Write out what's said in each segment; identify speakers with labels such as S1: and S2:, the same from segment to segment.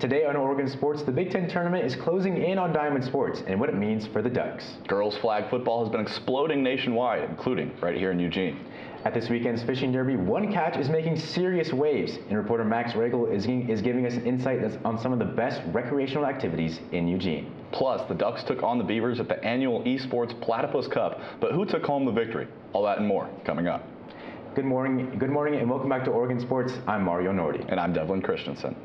S1: Today on Oregon Sports, the Big Ten tournament is closing in on Diamond Sports and what it means for the Ducks.
S2: Girls flag football has been exploding nationwide, including right here in Eugene.
S1: At this weekend's fishing derby, one catch is making serious waves, and reporter Max Regal is giving us an insight on some of the best recreational activities in Eugene.
S2: Plus, the Ducks took on the Beavers at the annual Esports Platypus Cup, but who took home the victory? All that and more coming up.
S1: Good morning, and welcome back to Oregon Sports. I'm Mario Nordi.
S2: And I'm Devlin Christensen.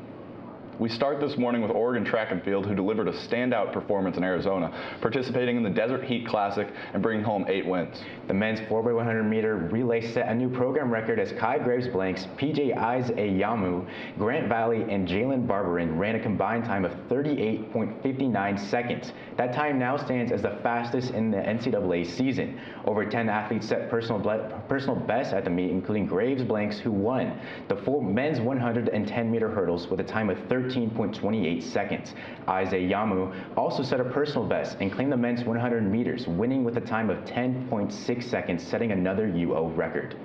S2: We start this morning with Oregon Track and Field, who delivered a standout performance in Arizona, participating in the Desert Heat Classic and bringing home 8 wins.
S1: The men's 4x100 meter relay set a new program record as Kai Graves Blanks, PJ Ayamu, Grant Valley, and Jalen Barberin ran a combined time of 38.59 seconds. That time now stands as the fastest in the NCAA season. Over 10 athletes set personal bests at the meet, including Graves Blanks, who won the men's 110 meter hurdles with a time of 13.28 seconds. Ayamu also set a personal best and claimed the men's 100 meters, winning with a time of 10.6 seconds, setting another UO record.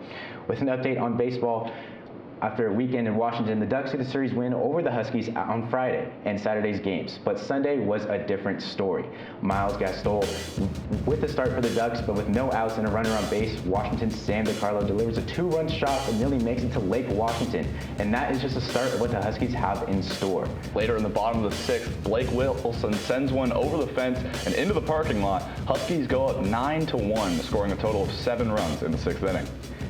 S1: With an update on baseball, after a weekend in Washington, the Ducks had a series win over the Huskies on Friday and Saturday's games, but Sunday was a different story. Miles Gastol with the start for the Ducks, but with no outs and a runner on base, Washington's Sam DiCarlo delivers a 2-run shot that nearly makes it to Lake Washington, and that is just the start of what the Huskies have in store.
S2: Later in the bottom of the 6th, Blake Wilson sends one over the fence and into the parking lot. Huskies go up 9-1, scoring a total of 7 runs in the 6th inning.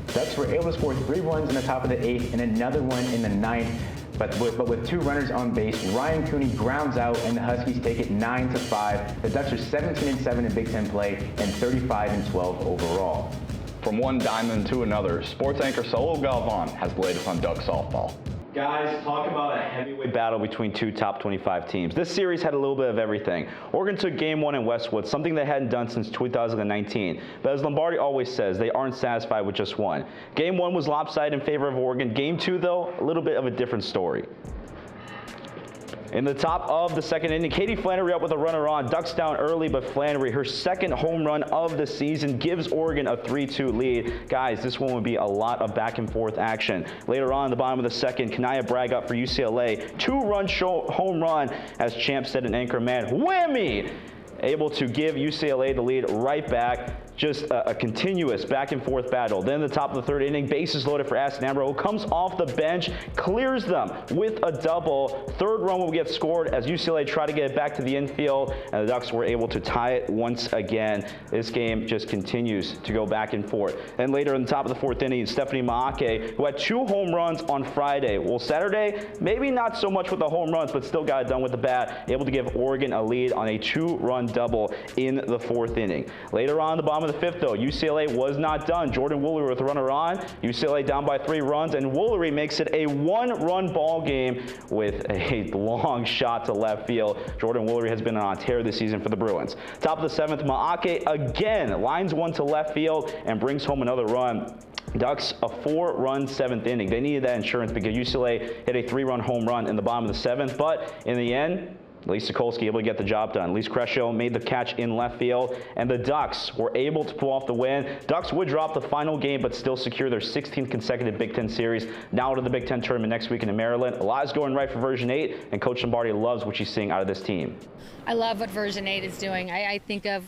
S1: Ducks were able to score 3 runs in the top of the 8th and another one in the 9th, but with 2 runners on base, Ryan Cooney grounds out and the Huskies take it 9-5. The Ducks are 17-7 in Big Ten play and 35-12 overall.
S2: From one diamond to another, sports anchor Saul Galvan has the latest on Duck softball.
S3: Guys, talk about a heavyweight battle between 2 top 25 teams. This series had a little bit of everything. Oregon took Game 1 in Westwood, something they hadn't done since 2019. But as Lombardi always says, they aren't satisfied with just one. Game 1 was lopsided in favor of Oregon. Game 2, though, a little bit of a different story. In the top of the 2nd inning, Katie Flannery up with a runner on. Ducks down early, but Flannery, her 2nd home run of the season, gives Oregon a 3-2 lead. Guys, this one would be a lot of back and forth action. Later on, the bottom of the 2nd, Kanaya Bragg up for UCLA. 2-run home run as Champ said an anchor man. Whammy! Able to give UCLA the lead right back. Just a continuous back and forth battle. Then the top of the 3rd inning, bases loaded for Aston Amber, who comes off the bench, clears them with a double. 3rd run will get scored as UCLA tried to get it back to the infield, and the Ducks were able to tie it once again. This game just continues to go back and forth. And later in the top of the 4th inning, Stephanie Maake, who had 2 home runs on Friday. Well, Saturday, maybe not so much with the home runs, but still got it done with the bat, able to give Oregon a lead on a 2-run double in the 4th inning. Later on, the bottom of the 5th, though, UCLA was not done. Jordan Woolery with a runner on. UCLA down by 3 runs, and Woolery makes it a 1-run ball game with a long shot to left field. Jordan Woolery has been on a tear this season for the Bruins. Top of the 7th, Maake again lines one to left field and brings home another run. Ducks a 4-run 7th inning. They needed that insurance because UCLA hit a 3-run home run in the bottom of the 7th, but in the end, Lee Sokolsky able to get the job done. Lise Crescio made the catch in left field, and the Ducks were able to pull off the win. Ducks would drop the final game, but still secure their 16th consecutive Big Ten series. Now to the Big Ten tournament next weekend in Maryland. A lot is going right for Version 8, and Coach Lombardi loves what she's seeing out of this team.
S4: I love what Version 8 is doing. I think of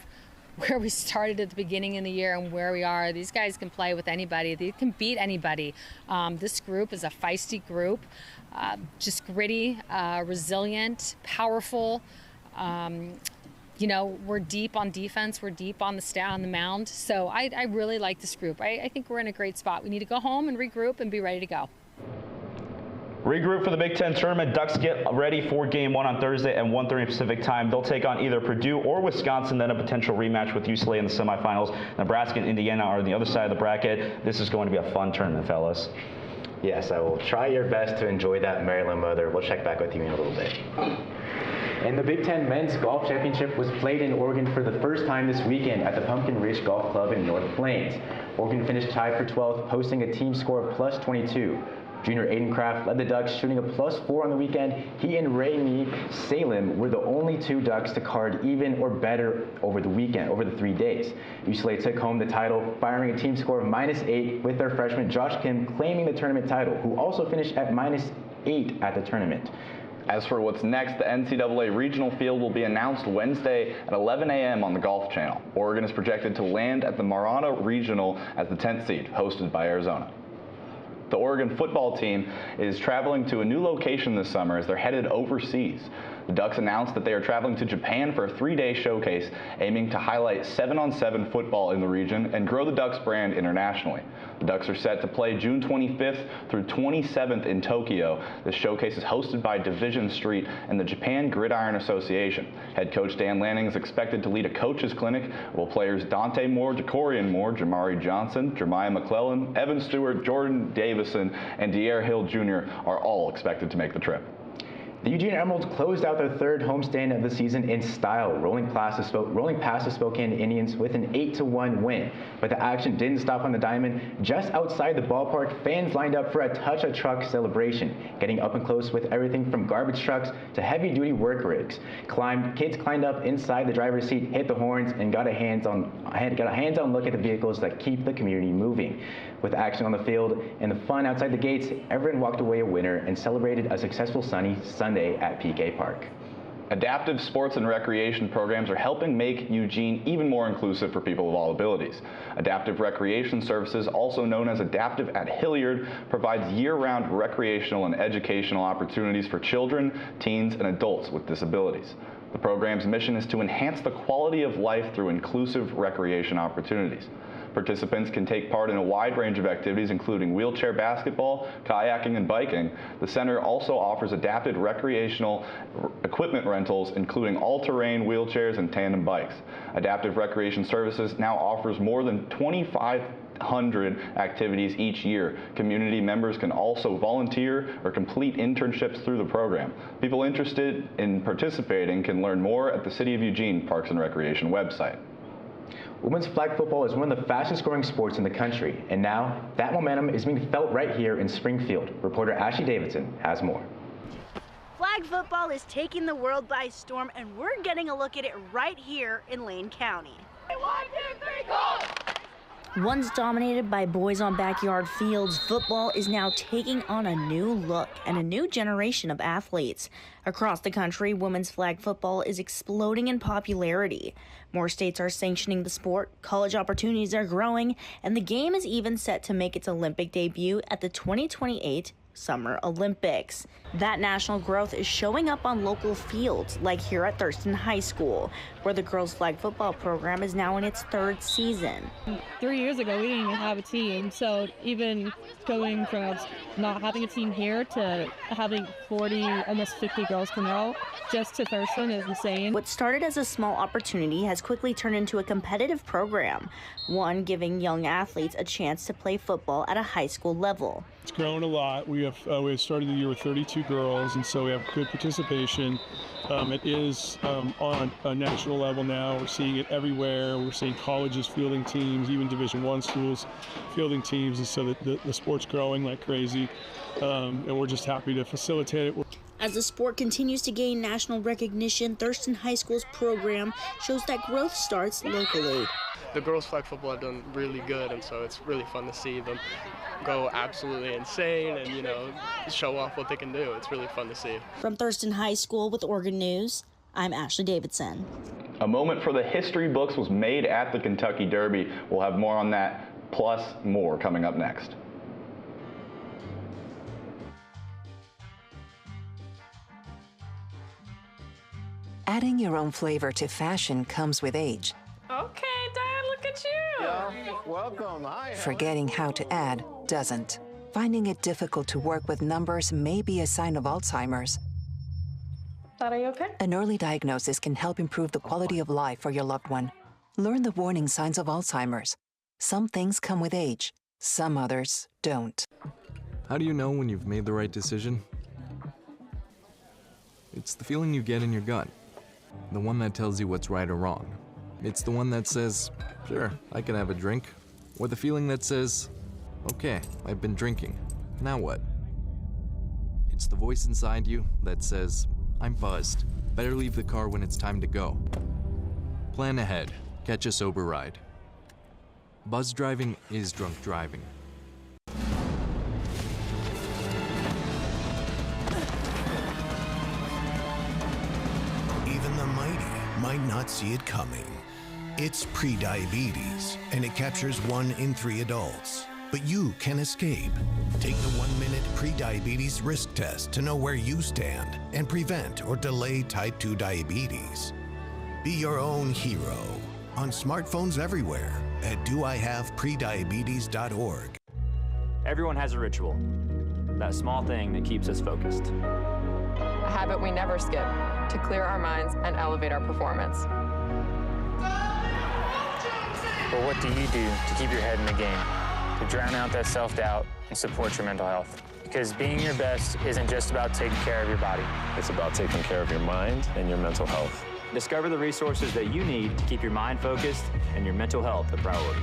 S4: where we started at the beginning of the year and where we are. These guys can play with anybody. They can beat anybody. This group is a feisty group, just gritty, resilient, powerful. You know, we're deep on defense. We're deep on the mound. So I really like this group. I think we're in a great spot. We need to go home and regroup and be ready to go.
S3: Regroup for the Big Ten tournament. Ducks get ready for Game 1 on Thursday at 1:30 Pacific time. They'll take on either Purdue or Wisconsin, then a potential rematch with UCLA in the semifinals. Nebraska and Indiana are on the other side of the bracket. This is going to be a fun tournament, fellas.
S1: Yes, I will try your best to enjoy that Maryland weather. We'll check back with you in a little bit. And the Big Ten Men's Golf Championship was played in Oregon for the first time this weekend at the Pumpkin Ridge Golf Club in North Plains. Oregon finished tied for 12th, posting a team score of plus 22. Junior Aiden Kraft led the Ducks, shooting a +4 on the weekend. He and Raimi Salem were the only 2 Ducks to card even or better over the weekend, over the 3 days. UCLA took home the title, firing a team score of -8 with their freshman Josh Kim claiming the tournament title, who also finished at -8 at the tournament.
S2: As for what's next, the NCAA regional field will be announced Wednesday at 11 a.m. on the Golf Channel. Oregon is projected to land at the Marana Regional as the 10th seed, hosted by Arizona. The Oregon football team is traveling to a new location this summer as they're headed overseas. The Ducks announced that they are traveling to Japan for a 3-day showcase aiming to highlight 7-on-7 football in the region and grow the Ducks brand internationally. The Ducks are set to play June 25th through 27th in Tokyo. This showcase is hosted by Division Street and the Japan Gridiron Association. Head coach Dan Lanning is expected to lead a coach's clinic, while players Dante Moore, Jacorian Moore, Jamari Johnson, Jeremiah McClellan, Evan Stewart, Jordan Davison, and De'Air Hill Jr. are all expected to make the trip.
S1: The Eugene Emeralds closed out their third homestand of the season in style, rolling past the Spokane Indians with an 8-1 win. But the action didn't stop on the diamond. Just outside the ballpark, fans lined up for a touch a truck celebration, getting up and close with everything from garbage trucks to heavy-duty work rigs. Kids climbed up inside the driver's seat, hit the horns, and got a hands-on look at the vehicles that keep the community moving. With action on the field and the fun outside the gates, everyone walked away a winner and celebrated a successful sunny Sunday at PK Park.
S2: Adaptive sports and recreation programs are helping make Eugene even more inclusive for people of all abilities. Adaptive Recreation Services, also known as Adaptive at Hilliard, provides year-round recreational and educational opportunities for children, teens, and adults with disabilities. The program's mission is to enhance the quality of life through inclusive recreation opportunities. Participants can take part in a wide range of activities, including wheelchair basketball, kayaking, and biking. The center also offers adapted recreational equipment rentals, including all-terrain wheelchairs and tandem bikes. Adaptive Recreation Services now offers more than 2,500 activities each year. Community members can also volunteer or complete internships through the program. People interested in participating can learn more at the City of Eugene Parks and Recreation website.
S1: Women's flag football is one of the fastest growing sports in the country, and now that momentum is being felt right here in Springfield. Reporter Ashley Davidson has more.
S5: Flag football is taking the world by storm, and we're getting a look at it right here in Lane County.
S6: 1, 2, 3, go!
S5: Once dominated by boys on backyard fields, football is now taking on a new look and a new generation of athletes. Across the country, women's flag football is exploding in popularity. More states are sanctioning the sport, college opportunities are growing, and the game is even set to make its Olympic debut at the 2028 Summer Olympics. That national growth is showing up on local fields, like here at Thurston High School, where the girls' flag football program is now in its 3rd season.
S7: 3 years ago, we didn't even have a team, so even going from not having a team here to having 40, almost 50 girls come out just to Thurston is insane.
S5: What started as a small opportunity has quickly turned into a competitive program, one giving young athletes a chance to play football at a high school level.
S8: It's grown a lot. We have started the year with 32 girls, and so we have good participation. It is on a national level now. We're seeing it everywhere. We're seeing colleges fielding teams, even Division I schools fielding teams, and so the sport's growing like crazy, and we're just happy to facilitate it.
S5: As the sport continues to gain national recognition, Thurston High School's program shows that growth starts locally.
S9: The girls' flag football have done really good, and so it's really fun to see them go absolutely insane and, show off what they can do. It's really fun to see.
S5: From Thurston High School with Oregon News, I'm Ashley Davidson.
S2: A moment for the history books was made at the Kentucky Derby. We'll have more on that, plus more coming up next.
S10: Adding your own flavor to fashion comes with age.
S6: Okay, Dad, look at you.
S11: Yeah, welcome. Hi.
S10: Forgetting how to add doesn't. Finding it difficult to work with numbers may be a sign of Alzheimer's.
S6: Dad, are you okay?
S10: An early diagnosis can help improve the quality of life for your loved one. Learn the warning signs of Alzheimer's. Some things come with age, some others don't.
S12: How do you know when you've made the right decision? It's the feeling you get in your gut. The one that tells you what's right or wrong. It's the one that says, sure, I can have a drink. Or the feeling that says, okay, I've been drinking. Now what? It's the voice inside you that says, I'm buzzed. Better leave the car when it's time to go. Plan ahead. Catch a sober ride. Buzz driving is drunk driving.
S13: might not see it coming. It's prediabetes, and it captures 1 in 3 adults. But you can escape. Take the 1-minute prediabetes risk test to know where you stand and prevent or delay type 2 diabetes. Be your own hero on smartphones everywhere at doihaveprediabetes.org.
S14: Everyone has a ritual, that small thing that keeps us focused.
S15: A habit we never skip to clear our minds and elevate our performance.
S14: But what do you do to keep your head in the game, to drown out that self-doubt and support your mental health? Because being your best isn't just about taking care of your body.
S16: It's about taking care of your mind and your mental health.
S14: Discover the resources that you need to keep your mind focused and your mental health a priority.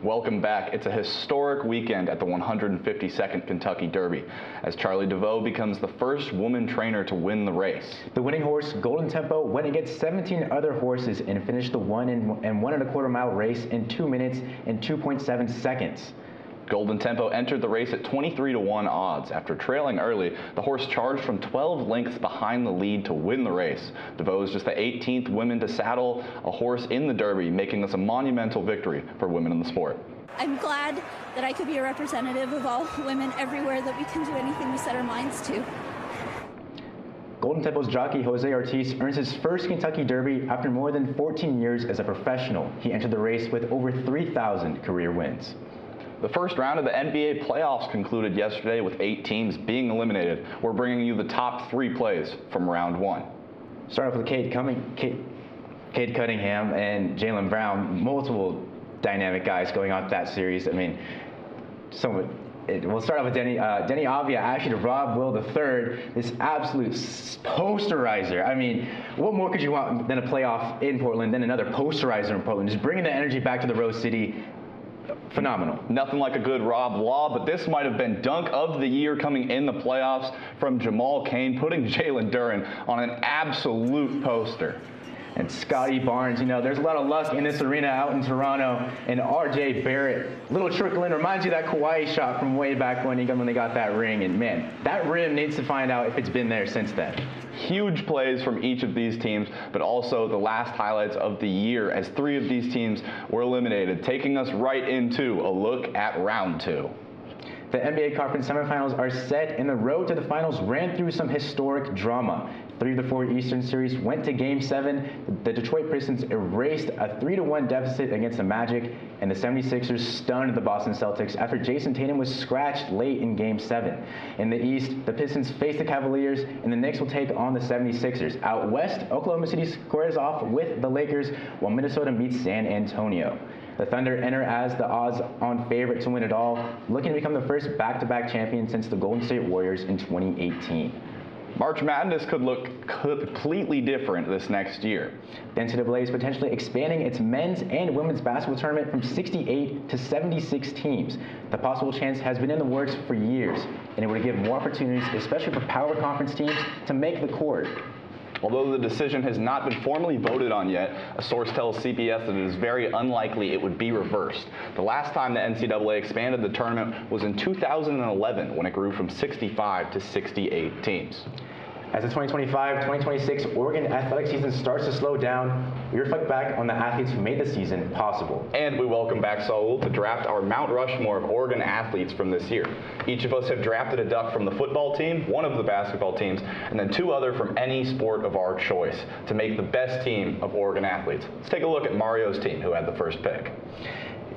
S2: Welcome back. It's a historic weekend at the 152nd Kentucky Derby, as Charlie DeVoe becomes the first woman trainer to win the race.
S1: The winning horse, Golden Tempo, went against 17 other horses and finished the 1 1/4 mile race in 2 minutes and 2.7 seconds.
S2: Golden Tempo entered the race at 23-1 odds. After trailing early, the horse charged from 12 lengths behind the lead to win the race. DeVoe is just the 18th woman to saddle a horse in the Derby, making this a monumental victory for women in the sport.
S17: I'm glad that I could be a representative of all women everywhere, that we can do anything we set our minds to.
S1: Golden Tempo's jockey Jose Ortiz earns his first Kentucky Derby after more than 14 years as a professional. He entered the race with over 3,000 career wins.
S2: The first round of the NBA playoffs concluded yesterday with 8 teams being eliminated. We're bringing you the top 3 plays from round 1.
S1: Start off with Cade Cunningham and Jaylen Brown, multiple dynamic guys going on that series. I mean, we'll start off with Denny Avia, actually to Rob Will III, this absolute posterizer. I mean, what more could you want than a playoff in Portland, than another posterizer in Portland? Just bringing the energy back to the Rose City. Phenomenal.
S2: Nothing like a good Rob Law, but this might have been dunk of the year coming in the playoffs from Jamal Cain, putting Jalen Duren on an absolute poster.
S1: And Scotty Barnes, you know, there's a lot of luck in this arena out in Toronto. And R.J. Barrett, little trickle in, reminds you of that Kawhi shot from way back when they got that ring. And man, that rim needs to find out if it's been there since then.
S2: Huge plays from each of these teams, but also the last highlights of the year, as 3 of these teams were eliminated, taking us right into a look at round 2.
S1: The NBA Conference semifinals are set, and the road to the finals ran through some historic drama. 3 of the 4 Eastern Series went to Game 7. The Detroit Pistons erased a 3-1 deficit against the Magic, and the 76ers stunned the Boston Celtics after Jason Tatum was scratched late in Game 7. In the East, the Pistons face the Cavaliers, and the Knicks will take on the 76ers. Out West, Oklahoma City squares off with the Lakers, while Minnesota meets San Antonio. The Thunder enter as the odds-on favorite to win it all, looking to become the first back-to-back champion since the Golden State Warriors in 2018.
S2: March Madness could look completely different this next year.
S1: The NCAA is potentially expanding its men's and women's basketball tournament from 68 to 76 teams. The possible chance has been in the works for years, and it would give more opportunities, especially for power conference teams, to make the court.
S2: Although the decision has not been formally voted on yet, a source tells CBS that it is very unlikely it would be reversed. The last time the NCAA expanded the tournament was in 2011, when it grew from 65 to 68 teams.
S1: As the 2025-2026 Oregon athletic season starts to slow down, we reflect back on the athletes who made the season possible.
S2: And we welcome back Saul to draft our Mount Rushmore of Oregon athletes from this year. Each of us have drafted a duck from the football team, one of the basketball teams, and then 2 other from any sport of our choice to make the best team of Oregon athletes. Let's take a look at Mario's team, who had the first pick.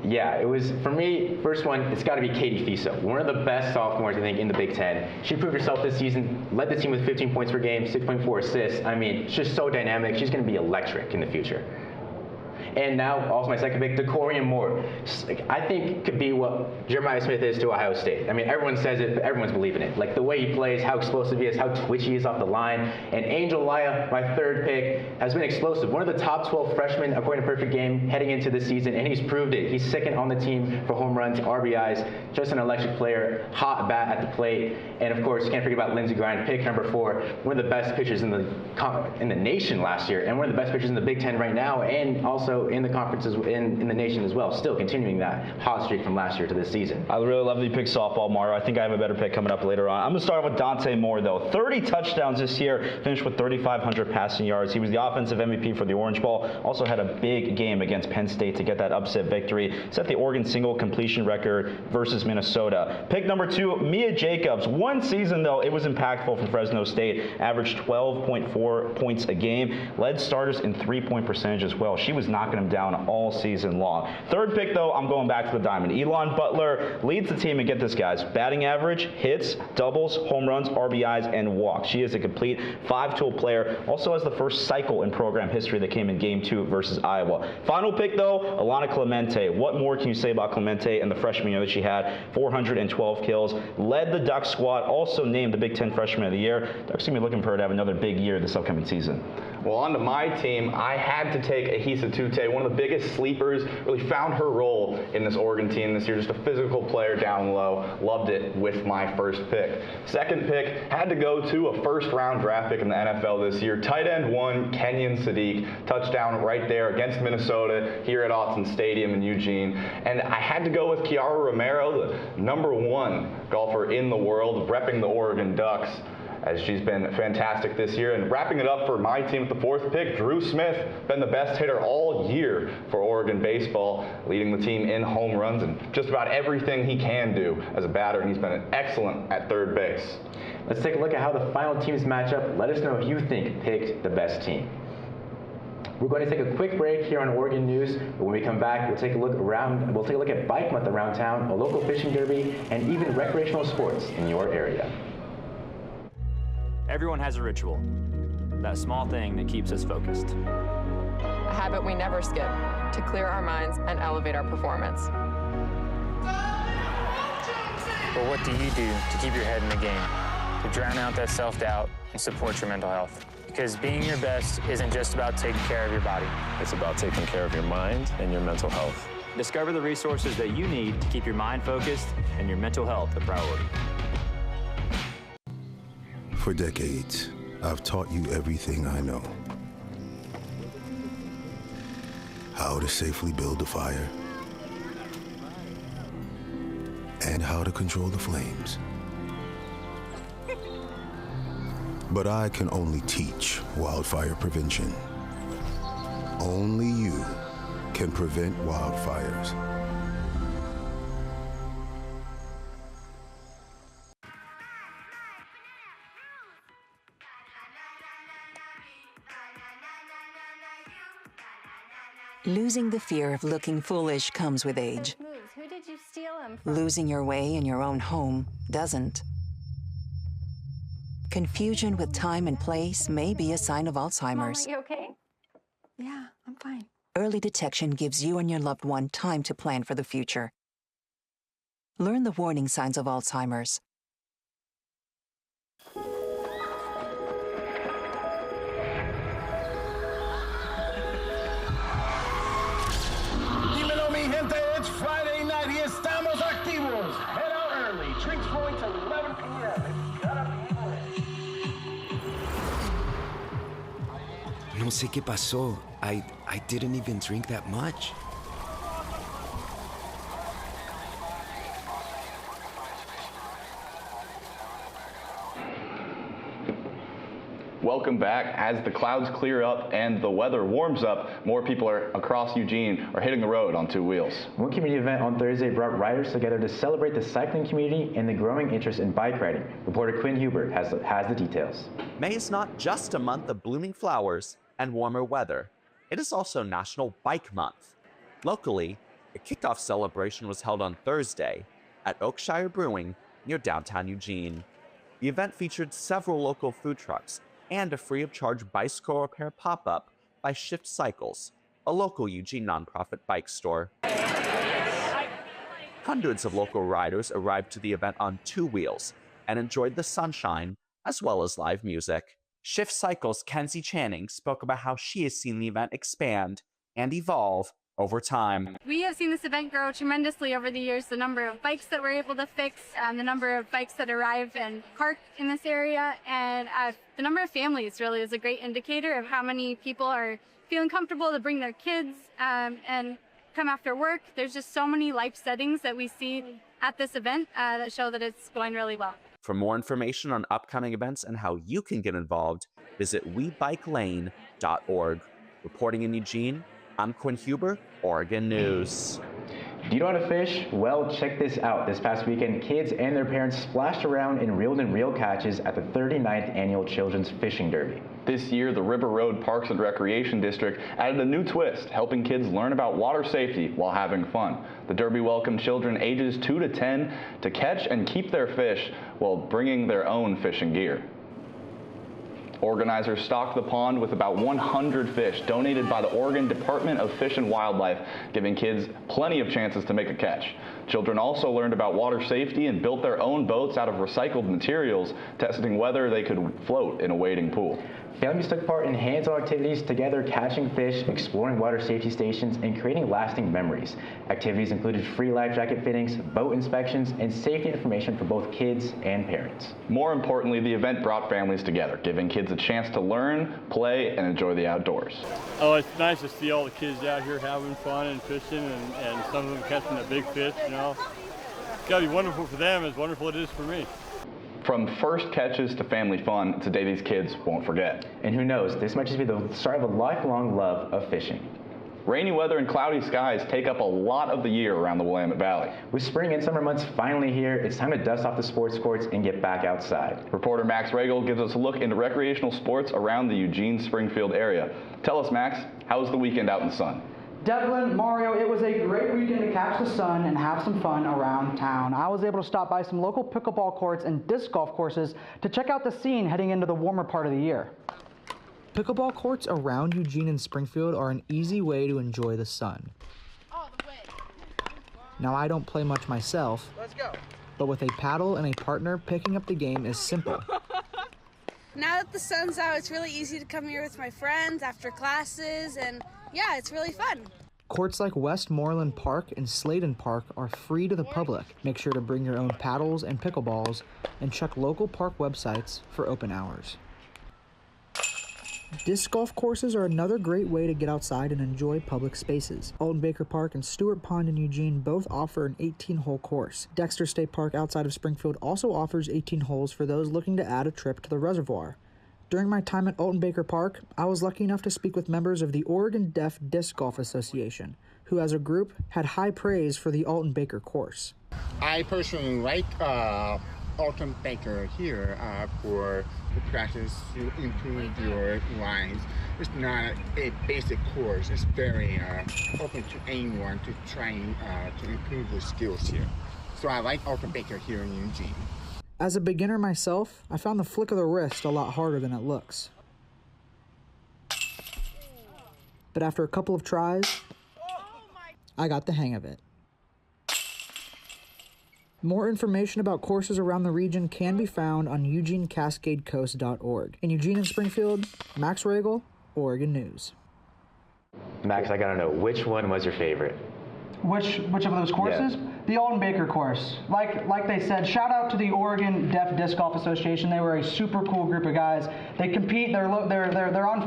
S1: Yeah, it was, for me, first one, it's got to be Katie Fiso, one of the best sophomores, I think, in the Big Ten. She proved herself this season, led the team with 15 points per game, 6.4 assists. I mean, she's so dynamic. She's going to be electric in the future. And now, also my second pick, Decorian Moore. I think could be what Jeremiah Smith is to Ohio State. I mean, everyone says it, but everyone's believing it. Like the way he plays, how explosive he is, how twitchy he is off the line. And Angel Laya, my third pick, has been explosive. One of the top 12 freshmen, according to Perfect Game, heading into this season, and he's proved it. He's second on the team for home runs, RBIs, just an electric player, hot bat at the plate. And of course, you can't forget about Lindsey Grine, pick number 4, one of the best pitchers in the nation last year, and one of the best pitchers in the Big Ten right now, and also also in the conferences in the nation as well, still continuing that hot streak from last year to this season.
S3: I really love that you picked softball, Mario. I think I have a better pick coming up later on. I'm going to start with Dante Moore, though. 30 touchdowns this year, finished with 3,500 passing yards. He was the offensive MVP for the Orange Bowl. Also had a big game against Penn State to get that upset victory. Set the Oregon single completion record versus Minnesota. Pick number 2, Mia Jacobs. One season, though, it was impactful for Fresno State. Averaged 12.4 points a game. Led starters in three-point percentage as well. She was knocking them down all season long. Third pick, though, I'm going back to the diamond. Elon Butler leads the team, and get this, guys. Batting average, hits, doubles, home runs, RBIs, and walks. She is a complete five-tool player. Also has the first cycle in program history that came in Game 2 versus Iowa. Final pick, though, Alana Clemente. What more can you say about Clemente and the freshman year that she had? 412 kills. Led the Duck squad. Also named the Big Ten Freshman of the Year. Ducks going to be looking for her to have another big year this upcoming season.
S2: Well, onto my team, I had to take Ahisa Tute, one of the biggest sleepers. Really found her role in this Oregon team this year. Just a physical player down low. Loved it with my first pick. Second pick, had to go to a first-round draft pick in the NFL this year. Tight end 1, Kenyon Sadiq. Touchdown right there against Minnesota here at Autzen Stadium in Eugene. And I had to go with Kiara Romero, the number 1 golfer in the world, repping the Oregon Ducks, as she's been fantastic this year. And wrapping it up for my team with the 4th pick, Drew Smith, been the best hitter all year for Oregon baseball, leading the team in home runs and just about everything he can do as a batter, and he's been excellent at third base.
S1: Let's take a look at how the final teams match up. Let us know if you think picked the best team. We're going to take a quick break here on Oregon News. When we come back, we'll take a look at Bike Month around town, a local fishing derby, and even recreational sports in your area.
S18: Everyone has a ritual, that small thing that keeps us focused.
S15: A habit we never skip to clear our minds and elevate our performance.
S14: But what do you do to keep your head in the game, to drown out that self-doubt and support your mental health? Because being your best isn't just about taking care of your body.
S16: It's about taking care of your mind and your mental health.
S18: Discover the resources that you need to keep your mind focused and your mental health a priority.
S19: For decades, I've taught you everything I know. How to safely build a fire, and how to control the flames. But I can only teach wildfire prevention. Only you can prevent wildfires.
S10: Losing the fear of looking foolish comes with age.
S20: Who did you steal him from?
S10: Losing your way in your own home doesn't. Confusion with time and place may be a sign of Alzheimer's.
S20: Mom, are you okay? Yeah, I'm fine.
S10: Early detection gives you and your loved one time to plan for the future. Learn the warning signs of Alzheimer's.
S11: Dímelo, mi gente, it's Friday night y estamos activos. Head out early. Drinks flowing till 11 p.m. It's gonna be lit.
S21: No sé qué pasó. I didn't even drink that much.
S2: Welcome back. As the clouds clear up and the weather warms up, more people across Eugene are hitting the road on two wheels.
S1: One community event on Thursday brought riders together to celebrate the cycling community and the growing interest in bike riding. Reporter Quinn Huber has the details.
S22: May is not just a month of blooming flowers and warmer weather. It is also National Bike Month. Locally, a kickoff celebration was held on Thursday at Oakshire Brewing near downtown Eugene. The event featured several local food trucks and a free-of-charge bicycle repair pop-up by Shift Cycles, a local Eugene nonprofit bike store. Hundreds of local riders arrived to the event on two wheels and enjoyed the sunshine as well as live music. Shift Cycles' Kenzie Channing spoke about how she has seen the event expand and evolve over time.
S4: We have seen this event grow tremendously over the years, the number of bikes that we're able to fix, the number of bikes that arrive and park in this area, and the number of families really is a great indicator of how many people are feeling comfortable to bring their kids and come after work. There's just so many life settings that we see at this event that show that it's going really well.
S22: For more information on upcoming events and how you can get involved, visit WeBikeLane.org. Reporting in Eugene, I'm Quinn Huber, Oregon News.
S1: Do you know how to fish? Well, check this out. This past weekend, kids and their parents splashed around in reel catches at the 39th Annual Children's Fishing Derby.
S2: This year, the River Road Parks and Recreation District added a new twist, helping kids learn about water safety while having fun. The Derby welcomed children ages 2 to 10 to catch and keep their fish while bringing their own fishing gear. Organizers stocked the pond with about 100 fish donated by the Oregon Department of Fish and Wildlife, giving kids plenty of chances to make a catch. Children also learned about water safety and built their own boats out of recycled materials, testing whether they could float in a wading pool.
S1: Families took part in hands-on activities together, catching fish, exploring water safety stations, and creating lasting memories. Activities included free life jacket fittings, boat inspections, and safety information for both kids and parents.
S2: More importantly, the event brought families together, giving kids a chance to learn, play, and enjoy the outdoors.
S7: Oh, it's nice to see all the kids out here having fun and fishing and some of them catching a big fish, you know. It's got to be wonderful for them as wonderful it is for me.
S2: From first catches to family fun, it's a day these kids won't forget.
S1: And who knows, this might just be the start of a lifelong love of fishing.
S2: Rainy weather and cloudy skies take up a lot of the year around the Willamette Valley.
S1: With spring and summer months finally here, it's time to dust off the sports courts and get back outside.
S2: Reporter Max Regal gives us a look into recreational sports around the Eugene-Springfield area. Tell us, Max, how was the weekend out in the sun?
S23: Devlin, Mario, it was a great weekend to catch the sun and have some fun around town. I was able to stop by some local pickleball courts and disc golf courses to check out the scene heading into the warmer part of the year. Pickleball courts around Eugene and Springfield are an easy way to enjoy the sun. Now, I don't play much myself, but with a paddle and a partner, picking up the game is simple.
S24: Now that the sun's out, it's really easy to come here with my friends after classes, and yeah, it's really fun.
S23: Courts like Westmoreland Park and Sladen Park are free to the public. Make sure to bring your own paddles and pickleballs and check local park websites for open hours. Disc golf courses are another great way to get outside and enjoy public spaces. Alton Baker Park and Stewart Pond in Eugene both offer an 18-hole course. Dexter State Park outside of Springfield also offers 18 holes for those looking to add a trip to the reservoir. During my time at Alton Baker Park, I was lucky enough to speak with members of the Oregon Deaf Disc Golf Association, who as a group had high praise for the Alton Baker course.
S25: I personally like Alton Baker here for the practice to improve your lines. It's not a basic course. It's very open to anyone to try to improve their skills here. So I like Alton Baker here in Eugene.
S23: As a beginner myself, I found the flick of the wrist a lot harder than it looks. But after a couple of tries, I got the hang of it. More information about courses around the region can be found on EugeneCascadeCoast.org. In Eugene and Springfield, Max Regal, Oregon News.
S1: Max, I gotta know, which one was your favorite?
S23: Which of those courses? Yeah. The Alton Baker course. Like they said, shout out to the Oregon Deaf Disc Golf Association. They were a super cool group of guys. They compete. They're on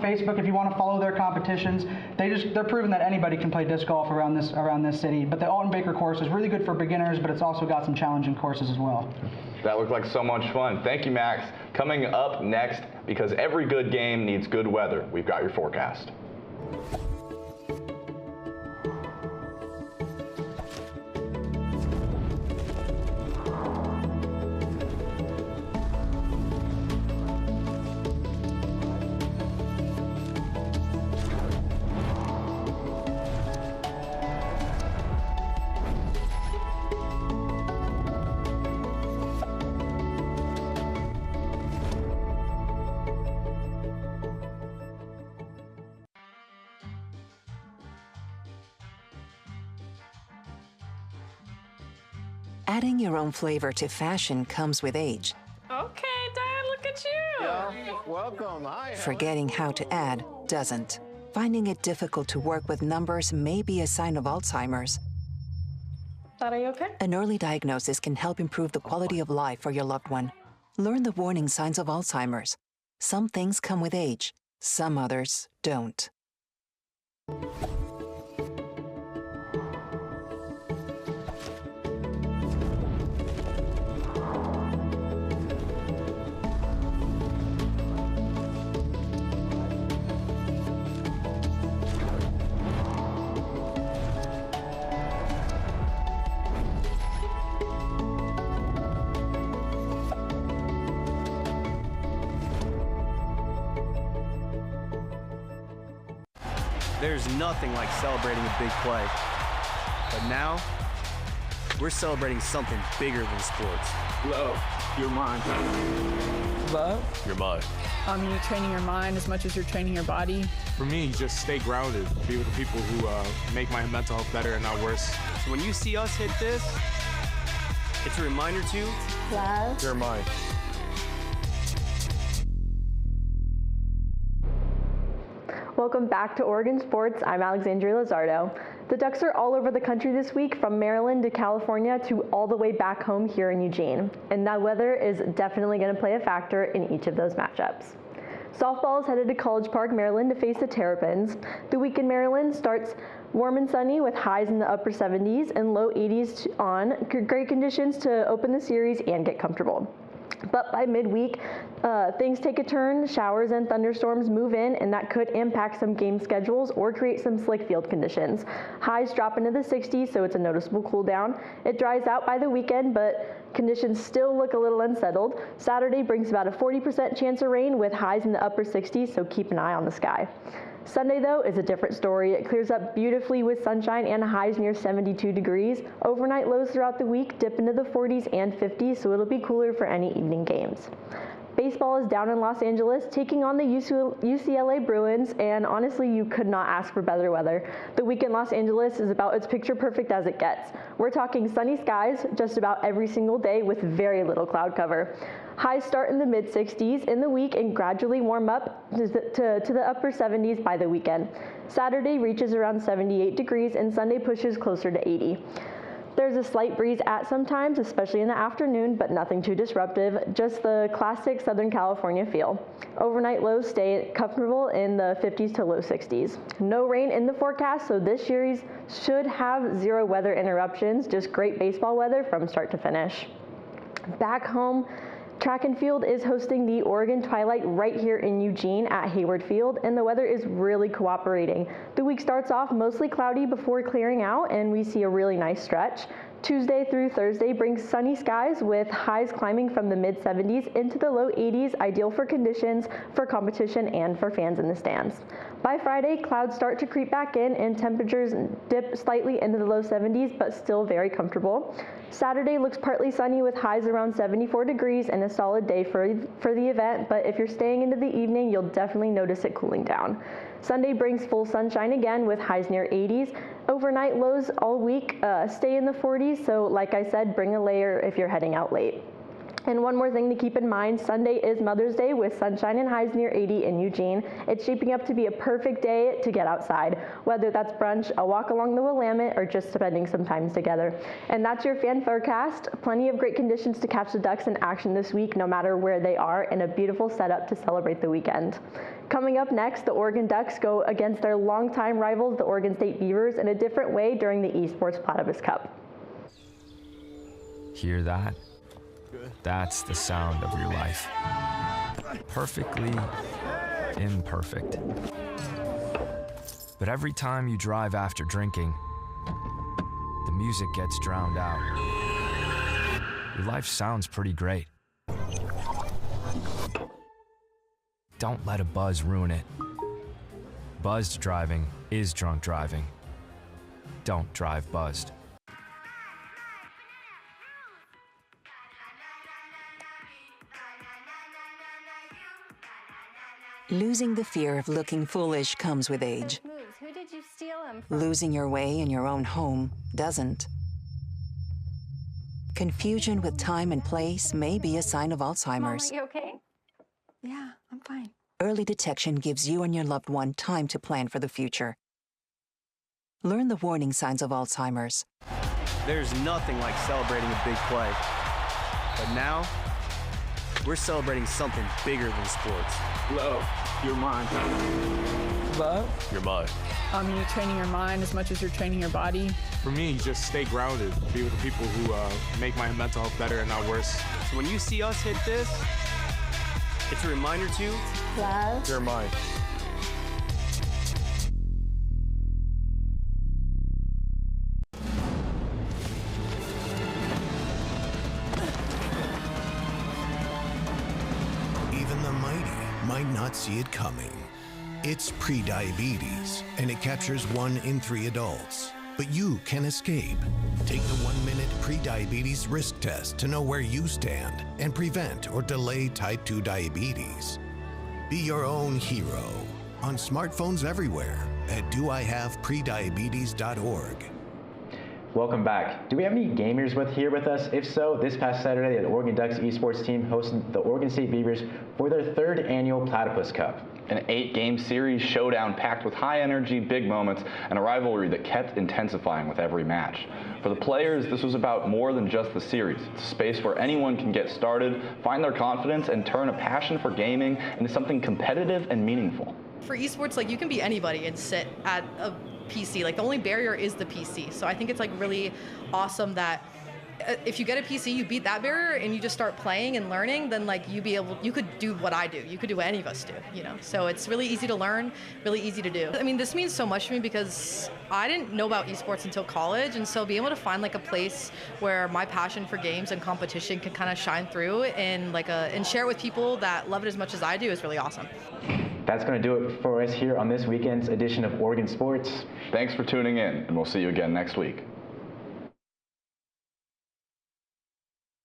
S23: Facebook if you want to follow their competitions. They're proving that anybody can play disc golf around this city. But the Alton Baker course is really good for beginners, but it's also got some challenging courses as well.
S2: That looked like so much fun. Thank you, Max. Coming up next, because every good game needs good weather, we've got your forecast.
S10: Adding your own flavor to fashion comes with age.
S6: Okay, Dad, look at you.
S11: Yeah, welcome. Hi.
S10: Forgetting how to add doesn't. Finding it difficult to work with numbers may be a sign of Alzheimer's.
S6: Are you okay?
S10: An early diagnosis can help improve the quality of life for your loved one. Learn the warning signs of Alzheimer's. Some things come with age, some others don't.
S5: There's nothing like celebrating a big play. But now, we're celebrating something bigger than sports.
S8: Love, your mind.
S9: Love?
S8: Your mind.
S9: You're training your mind as much as you're training your body.
S8: For me, just stay grounded. Be with the people who make my mental health better and not worse.
S5: So when you see us hit this, it's a reminder to
S8: love your mind.
S12: Welcome back to Oregon Sports. I'm Alexandria Lizardo. The Ducks are all over the country this week, from Maryland to California to all the way back home here in Eugene. And that weather is definitely going to play a factor in each of those matchups. Softball is headed to College Park, Maryland to face the Terrapins. The week in Maryland starts warm and sunny with highs in the upper 70s and low 80s on. Great conditions to open the series and get comfortable. But by midweek, things take a turn. Showers and thunderstorms move in, and that could impact some game schedules or create some slick field conditions. Highs drop into the 60s, so it's a noticeable cool down. It dries out by the weekend, but conditions still look a little unsettled. Saturday brings about a 40% chance of rain with highs in the upper 60s, so keep an eye on the sky. Sunday, though, is a different story. It clears up beautifully with sunshine and highs near 72 degrees. Overnight lows throughout the week dip into the 40s and 50s, so it'll be cooler for any evening games. Baseball is down in Los Angeles, taking on the UCLA Bruins, and honestly, you could not ask for better weather. The week in Los Angeles is about as picture perfect as it gets. We're talking sunny skies just about every single day with very little cloud cover. Highs start in the mid-60s in the week and gradually warm up to the upper 70s by the weekend. Saturday reaches around 78 degrees and Sunday pushes closer to 80. There's a slight breeze at some times, especially in the afternoon, but nothing too disruptive, just the classic Southern California feel. Overnight lows stay comfortable in the 50s to low 60s. No rain in the forecast, so this series should have zero weather interruptions, just great baseball weather from start to finish. Back home, track and field is hosting the Oregon Twilight right here in Eugene at Hayward Field, and the weather is really cooperating. The week starts off mostly cloudy before clearing out, and we see a really nice stretch. Tuesday through Thursday brings sunny skies with highs climbing from the mid-70s into the low 80s, ideal for conditions, for competition, and for fans in the stands. By Friday, clouds start to creep back in and temperatures dip slightly into the low 70s, but still very comfortable. Saturday looks partly sunny with highs around 74 degrees and a solid day for the event, but if you're staying into the evening, you'll definitely notice it cooling down. Sunday brings full sunshine again with highs near 80s. Overnight lows all week stay in the 40s, so like I said, bring a layer if you're heading out late. And one more thing to keep in mind, Sunday is Mother's Day with sunshine and highs near 80 in Eugene. It's shaping up to be a perfect day to get outside, whether that's brunch, a walk along the Willamette, or just spending some time together. And that's your fan forecast. Plenty of great conditions to catch the Ducks in action this week, no matter where they are, and a beautiful setup to celebrate the weekend. Coming up next, the Oregon Ducks go against their longtime rivals, the Oregon State Beavers, in a different way during the Esports Platypus Cup.
S13: Hear that? That's the sound of your life. Perfectly imperfect. But every time you drive after drinking, the music gets drowned out. Your life sounds pretty great. Don't let a buzz ruin it. Buzzed driving is drunk driving. Don't drive buzzed.
S10: Losing the fear of looking foolish comes with age.
S20: Who did you steal him from?
S10: Losing your way in your own home doesn't. Confusion with time and place may be a sign of Alzheimer's.
S20: Mom, are you okay? Yeah, I'm fine.
S10: Early detection gives you and your loved one time to plan for the future. Learn the warning signs of Alzheimer's.
S5: There's nothing like celebrating a big play. But now, we're celebrating something bigger than sports.
S8: Love, you're mine.
S9: Love?
S5: You're mine.
S9: You're training your mind as much as you're training your body.
S8: For me, just stay grounded. Be with the people who make my mental health better and not worse.
S5: So when you see us hit this, it's a reminder to
S6: Love.
S5: You're mine.
S19: Even the mighty might not see it coming. It's prediabetes, and it captures 1 in 3 adults. But you can escape. Take the 1-minute prediabetes risk test to know where you stand and prevent or delay type 2 diabetes. Be your own hero on smartphones everywhere at doihaveprediabetes.org.
S1: Welcome back. Do we have any gamers here with us? If so, this past Saturday, the Oregon Ducks esports team hosted the Oregon State Beavers for their 3rd annual Platypus Cup.
S2: An 8-game series showdown packed with high energy, big moments, and a rivalry that kept intensifying with every match. For the players, this was about more than just the series. It's a space where anyone can get started, find their confidence, and turn a passion for gaming into something competitive and meaningful.
S3: For esports, like, you can be anybody and sit at a PC. Like, the only barrier is the PC. So I think it's like really awesome that if you get a PC, you beat that barrier and you just start playing and learning, then like you could do what I do. You could do what any of us do, you know? So it's really easy to learn, really easy to do. I mean, this means so much to me because I didn't know about esports until college. And so being able to find like a place where my passion for games and competition can kind of shine through and and share it with people that love it as much as I do is really awesome.
S1: That's going to do it for us here on this weekend's edition of Oregon Sports.
S2: Thanks for tuning in, and we'll see you again next week.